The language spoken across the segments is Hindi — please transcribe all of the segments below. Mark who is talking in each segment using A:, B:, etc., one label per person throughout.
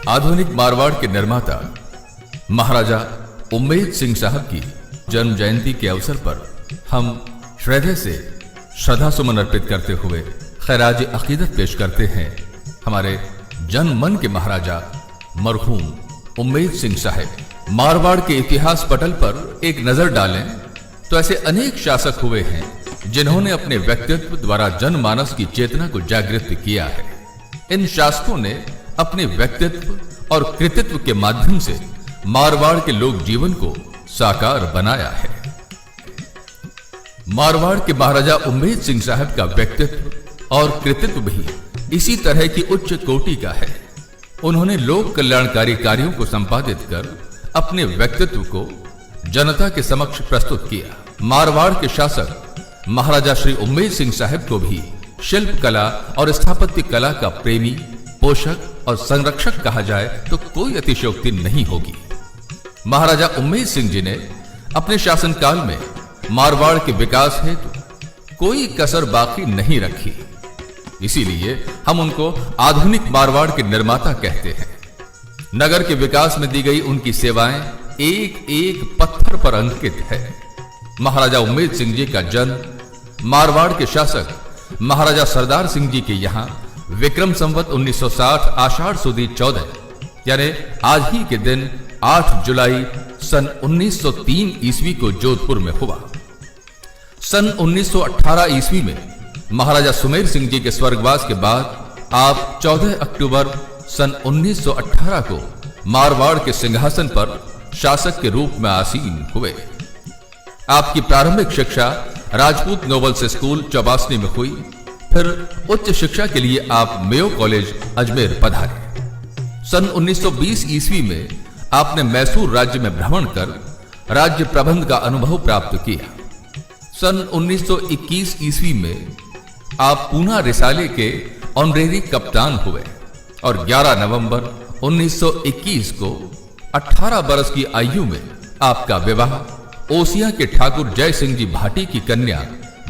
A: आधुनिक मारवाड़ के निर्माता महाराजा उम्मेद सिंह साहब की जन्म जयंती के अवसर पर हम हृदय से श्रद्धा सुमन अर्पित करते हुए खैराज अकीदत पेश करते हैं हमारे जन मन के महाराजा मरहूम उम्मेद सिंह साहब। मारवाड़ के इतिहास पटल पर एक नजर डालें तो ऐसे अनेक शासक हुए हैं जिन्होंने अपने व्यक्तित्व द्वारा जनमानस की चेतना को जागृत किया है। इन शासकों ने अपने व्यक्तित्व और कृतित्व के माध्यम से मारवाड़ के लोक जीवन को साकार बनाया है। मारवाड़ के महाराजा उम्मेद सिंह साहब का व्यक्तित्व और कृतित्व भी इसी तरह की उच्च कोटि का है। उन्होंने लोक कल्याणकारी कार्यों को संपादित कर अपने व्यक्तित्व को जनता के समक्ष प्रस्तुत किया। मारवाड़ के शासक महाराजा श्री उम्मेद सिंह साहब को भी शिल्प कला और स्थापत्य कला का प्रेमी, पोषक और संरक्षक कहा जाए तो कोई अतिशयोक्ति नहीं होगी। महाराजा उम्मेद सिंह जी ने अपने शासनकाल में मारवाड़ के विकास हेतु कोई कसर बाकी नहीं रखी। इसीलिए हम उनको आधुनिक मारवाड़ के निर्माता कहते हैं। नगर के विकास में दी गई उनकी सेवाएं एक एक पत्थर पर अंकित है। महाराजा उम्मेद सिंह जी का जन्म मारवाड़ के शासक महाराजा सरदार सिंह जी के यहां विक्रम संवत 1960 आषाढ़ सुदी 14 यानी आज ही के दिन 8 जुलाई सन 1903 ईस्वी को जोधपुर में हुआ। सन 1918 ईस्वी में महाराजा सुमेर सिंह जी के स्वर्गवास के बाद आप 14 अक्टूबर सन 1918 को मारवाड़ के सिंहासन पर शासक के रूप में आसीन हुए। आपकी प्रारंभिक शिक्षा राजपूत नोबल्स स्कूल चौबासनी में हुई। फिर उच्च शिक्षा के लिए आप मेयो कॉलेज अजमेर पधारे। सन 1920 ईस्वी में आपने मैसूर राज्य में भ्रमण कर राज्य प्रबंध का अनुभव प्राप्त किया। सन 1921 ईस्वी में आप पूना रिसाले के ऑनरेरी कप्तान हुए और 11 नवंबर 1921 को 18 बरस की आयु में आपका विवाह ओसिया के ठाकुर जय सिंह जी भाटी की कन्या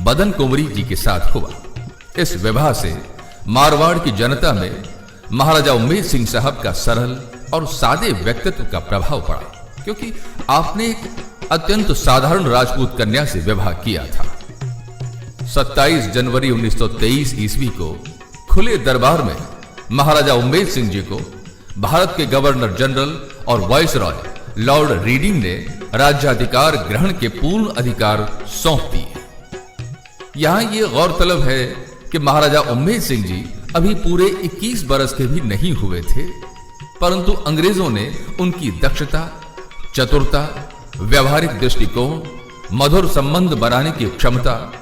A: बदन कुंवरी जी के साथ हुआ। इस विवाह से मारवाड़ की जनता में महाराजा उम्मेद सिंह साहब का सरल और सादे व्यक्तित्व का प्रभाव पड़ा, क्योंकि आपने एक अत्यंत साधारण राजपूत कन्या से विवाह किया था। 27 जनवरी 1923 ईस्वी को खुले दरबार में महाराजा उम्मेद सिंह जी को भारत के गवर्नर जनरल और वाइसरॉय लॉर्ड रीडिंग ने राज्याधिकार ग्रहण के पूर्ण अधिकार सौंप दिए। यहां यह गौरतलब है कि महाराजा उम्मेद सिंह जी अभी पूरे 21 बरस के भी नहीं हुए थे, परंतु अंग्रेजों ने उनकी दक्षता, चतुरता, व्यवहारिक दृष्टिकोण, मधुर संबंध बनाने की क्षमता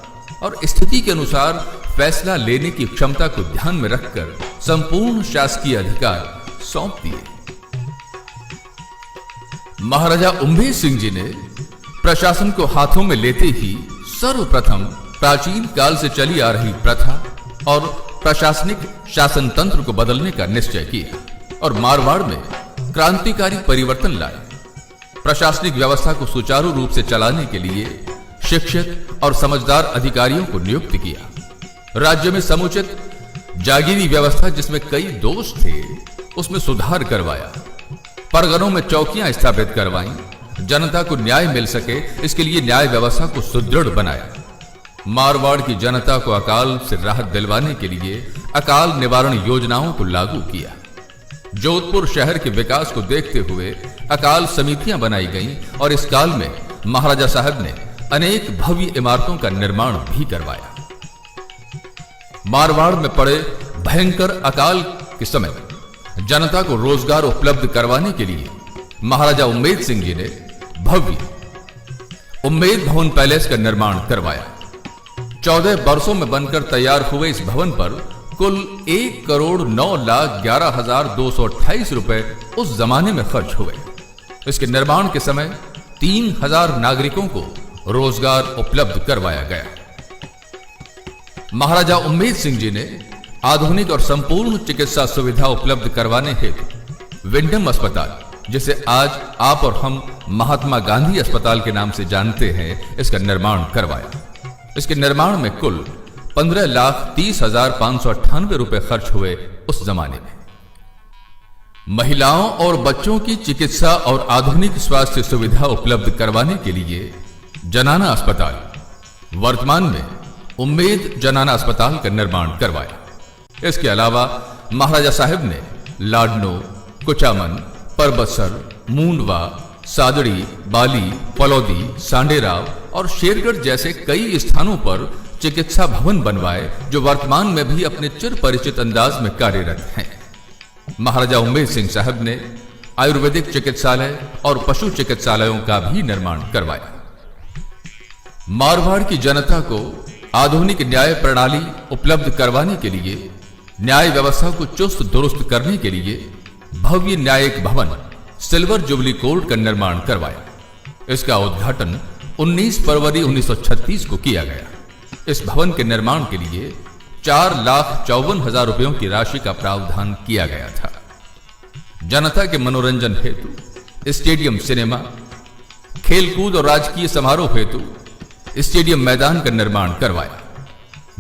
A: और स्थिति के अनुसार फैसला लेने की क्षमता को ध्यान में रखकर संपूर्ण शासकीय अधिकार सौंप दिए। महाराजा उम्मेद सिंह जी ने प्रशासन को हाथों में लेते ही सर्वप्रथम प्राचीन काल से चली आ रही प्रथा और प्रशासनिक शासन तंत्र को बदलने का निश्चय किया और मारवाड़ में क्रांतिकारी परिवर्तन लाए। प्रशासनिक व्यवस्था को सुचारू रूप से चलाने के लिए शिक्षित और समझदार अधिकारियों को नियुक्त किया। राज्य में समुचित जागीरी व्यवस्था जिसमें कई दोष थे उसमें सुधार करवाया। परगनों में चौकियां स्थापित करवाई। जनता को न्याय मिल सके इसके लिए न्याय व्यवस्था को सुदृढ़ बनाया। मारवाड़ की जनता को अकाल से राहत दिलवाने के लिए अकाल निवारण योजनाओं को लागू किया। जोधपुर शहर के विकास को देखते हुए अकाल समितियां बनाई गईं और इस काल में महाराजा साहब ने अनेक भव्य इमारतों का निर्माण भी करवाया। मारवाड़ में पड़े भयंकर अकाल के समय जनता को रोजगार उपलब्ध करवाने के लिए महाराजा उम्मेद सिंह जी ने भव्य उम्मेद भवन पैलेस का निर्माण करवाया। 14 वर्षों में बनकर तैयार हुए इस भवन पर कुल 1,09,11,228 रुपए उस जमाने में खर्च हुए। इसके निर्माण के समय 3,000 नागरिकों को रोजगार उपलब्ध करवाया गया। महाराजा उम्मेद सिंह जी ने आधुनिक और संपूर्ण चिकित्सा सुविधा उपलब्ध करवाने हेतु विंडम अस्पताल, जिसे आज आप और हम महात्मा गांधी अस्पताल के नाम से जानते हैं, इसका निर्माण करवाया। इसके निर्माण में कुल 15,30,598 रुपए खर्च हुए उस जमाने में। महिलाओं और बच्चों की चिकित्सा और आधुनिक स्वास्थ्य सुविधा उपलब्ध करवाने के लिए जनाना अस्पताल, वर्तमान में उम्मेद जनाना अस्पताल का निर्माण करवाया। इसके अलावा महाराजा साहब ने लाडनो, कुचामन, परबतसर, मूंडवा, सादड़ी, बाली, पलौदी, सांडेराव और शेरगढ़ जैसे कई स्थानों पर चिकित्सा भवन बनवाए, जो वर्तमान में भी अपने चिर परिचित अंदाज में कार्यरत हैं। महाराजा उम्मेद सिंह साहब ने आयुर्वेदिक चिकित्सालय और पशु चिकित्सालयों का भी निर्माण करवाया। मारवाड़ की जनता को आधुनिक न्याय प्रणाली उपलब्ध करवाने के लिए, न्याय व्यवस्था को चुस्त दुरुस्त करने के लिए भव्य न्यायिक भवन सिल्वर जुबली कोर्ट का निर्माण करवाया। इसका उद्घाटन 19 फरवरी 1936 को किया गया। इस भवन के निर्माण के लिए 4,54,000 रुपयों की राशि का प्रावधान किया गया था। जनता के मनोरंजन हेतु स्टेडियम, सिनेमा, खेलकूद और राजकीय समारोह हेतु स्टेडियम मैदान का निर्माण करवाया।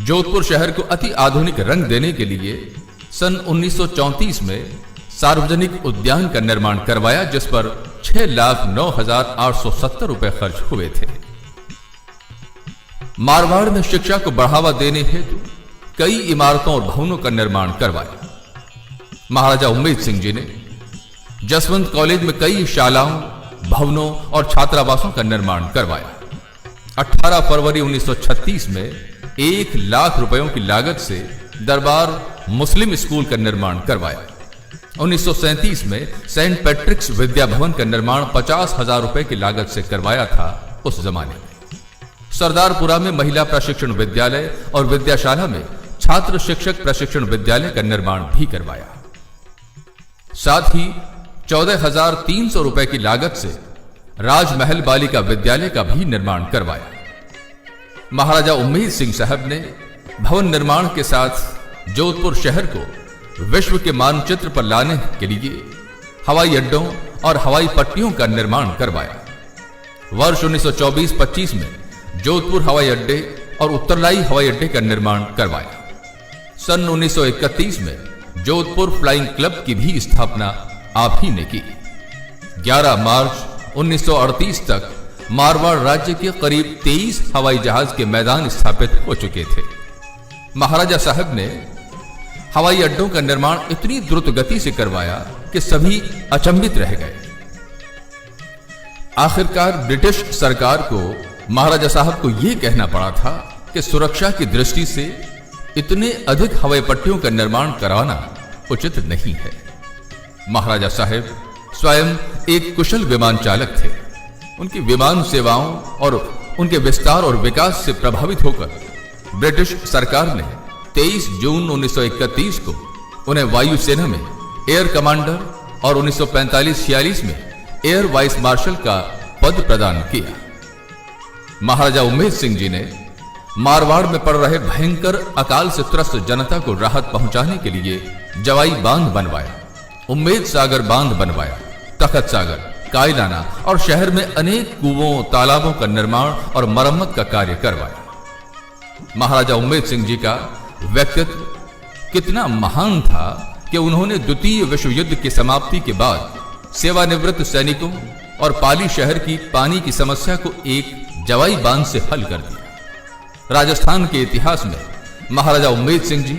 A: जोधपुर शहर को अति आधुनिक रंग देने के लिए सन 1934 में सार्वजनिक उद्यान का निर्माण करवाया, जिस पर 6,09,870 रुपए खर्च हुए थे। मारवाड़ में शिक्षा को बढ़ावा देने हेतु कई इमारतों और भवनों का निर्माण करवाया। महाराजा उम्मेद सिंह जी ने जसवंत कॉलेज में कई शालाओं, भवनों और छात्रावासों का निर्माण करवाया। 18 फरवरी 1936 में 1 लाख रुपयों की लागत से दरबार मुस्लिम स्कूल का निर्माण करवाया। 1937 में सेंट पैट्रिक्स विद्या भवन का निर्माण 50,000 रुपए की लागत से करवाया था। उस जमाने में सरदारपुरा में महिला प्रशिक्षण विद्यालय और विद्याशाला में छात्र शिक्षक प्रशिक्षण विद्यालय का निर्माण भी करवाया। साथ ही 14,300 रुपए की लागत से राजमहल बालिका विद्यालय का भी निर्माण करवाया। महाराजा उम्मेद सिंह साहब ने भवन निर्माण के साथ जोधपुर शहर को विश्व के मानचित्र पर लाने के लिए हवाई अड्डों और हवाई पट्टियों का निर्माण करवाया। वर्ष 1924-25 में जोधपुर हवाई अड्डे और उत्तरलाई हवाई अड्डे का निर्माण करवाया। सन 1931 में जोधपुर फ्लाइंग क्लब की भी स्थापना आप ही ने की। 11 मार्च 1938 तक मारवाड़ राज्य के करीब 23 हवाई जहाज के मैदान स्थापित हो चुके थे। महाराजा साहब ने हवाई अड्डों का निर्माण इतनी द्रुत गति से करवाया कि सभी अचंभित रह गए। आखिरकार ब्रिटिश सरकार को महाराजा साहब को यह कहना पड़ा था कि सुरक्षा की दृष्टि से इतने अधिक हवाई पट्टियों का निर्माण कराना उचित नहीं है। महाराजा साहब स्वयं एक कुशल विमान चालक थे। उनकी विमान सेवाओं और उनके विस्तार और विकास से प्रभावित होकर ब्रिटिश सरकार ने 23 जून 1931 को उन्हें वायुसेना में एयर कमांडर और 1945-46 में एयर वाइस मार्शल का पद प्रदान किया। महाराजा उम्मेद सिंह जी ने मारवाड़ में पड़ रहे भयंकर अकाल से त्रस्त जनता को राहत पहुंचाने के लिए जवाई बांध बनवाया, उम्मेद सागर बांध बनवाया, तखत सागर, कायलाना और शहर में अनेक कुओं, तालाबों का निर्माण और मरम्मत का कार्य करवाया। महाराजा उम्मेद सिंह जी का व्यक्तित्व कितना महान था कि उन्होंने द्वितीय विश्व युद्ध की समाप्ति के बाद सेवानिवृत्त सैनिकों और पाली शहर की पानी की समस्या को एक जवाई बांध से हल कर दिया। राजस्थान के इतिहास में महाराजा उम्मेद सिंह जी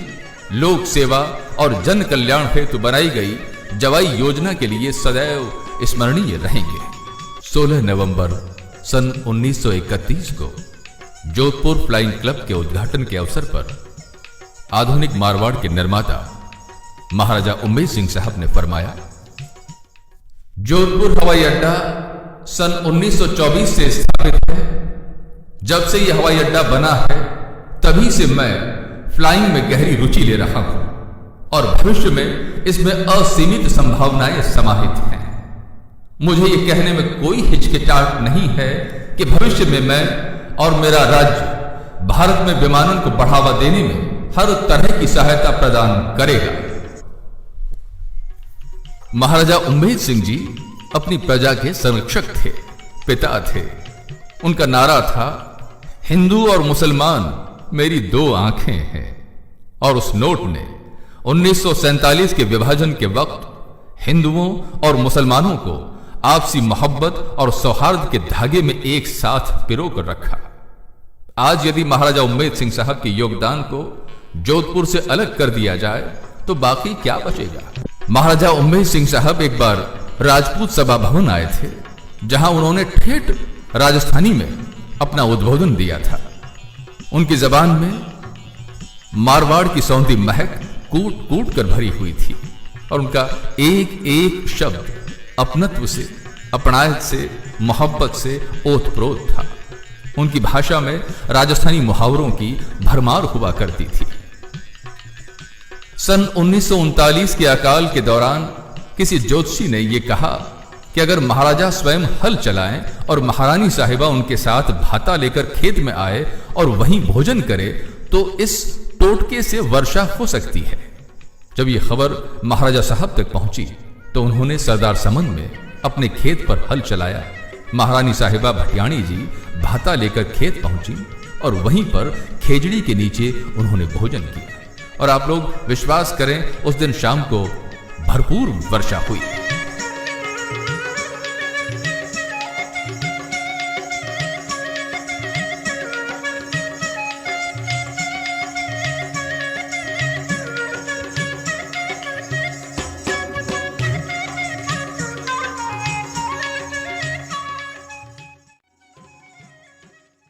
A: लोक सेवा और जन कल्याण हेतु बनाई गई जवाई योजना के लिए सदैव स्मरणीय रहेंगे। 16 नवंबर सन 1931 को जोधपुर फ्लाइंग क्लब के उद्घाटन के अवसर पर आधुनिक मारवाड़ के निर्माता महाराजा उम्मेद सिंह साहब ने फरमाया, जोधपुर हवाई अड्डा सन 1924 से स्थापित है। जब से यह हवाई अड्डा बना है तभी से मैं फ्लाइंग में गहरी रुचि ले रहा हूं और भविष्य में इसमें असीमित संभावनाएं समाहित हैं। मुझे यह कहने में कोई हिचकिचाहट नहीं है कि भविष्य में मैं और मेरा राज्य भारत में विमानन को बढ़ावा देने में हर तरह की सहायता प्रदान करेगा। महाराजा उम्मेद सिंह जी अपनी प्रजा के संरक्षक थे, पिता थे। उनका नारा था, हिंदू और मुसलमान मेरी दो आंखें हैं। और उस नोट ने 1947 के विभाजन के वक्त हिंदुओं और मुसलमानों को आपसी मोहब्बत और सौहार्द के धागे में एक साथ पिरो कर रखा। आज यदि महाराजा उम्मेद सिंह साहब के योगदान को जोधपुर से अलग कर दिया जाए तो बाकी क्या बचेगा। महाराजा उम्मेद सिंह साहब एक बार राजपूत सभा भवन आए थे, जहां उन्होंने ठेठ राजस्थानी में अपना उद्बोधन दिया था। उनकी जबान में मारवाड़ की सौंधी महक कूट कूट कर भरी हुई थी और उनका एक एक शब्द अपनत्व से, अपनायत से, मोहब्बत से ओतप्रोत था। उनकी भाषा में राजस्थानी मुहावरों की भरमार हुआ करती थी। सन 1939 के अकाल के दौरान किसी ज्योतिषी ने यह कहा कि अगर महाराजा स्वयं हल चलाएं और महारानी साहिबा उनके साथ भाता लेकर खेत में आए और वहीं भोजन करे तो इस टोटके से वर्षा हो सकती है। जब यह खबर महाराजा साहब तक पहुंची तो उन्होंने सरदार समन में अपने खेत पर हल चलाया। महारानी साहिबा भटियाणी जी भाता लेकर खेत पहुंची और वहीं पर खेजड़ी के नीचे उन्होंने भोजन किया और आप लोग विश्वास करें, उस दिन शाम को भरपूर वर्षा हुई।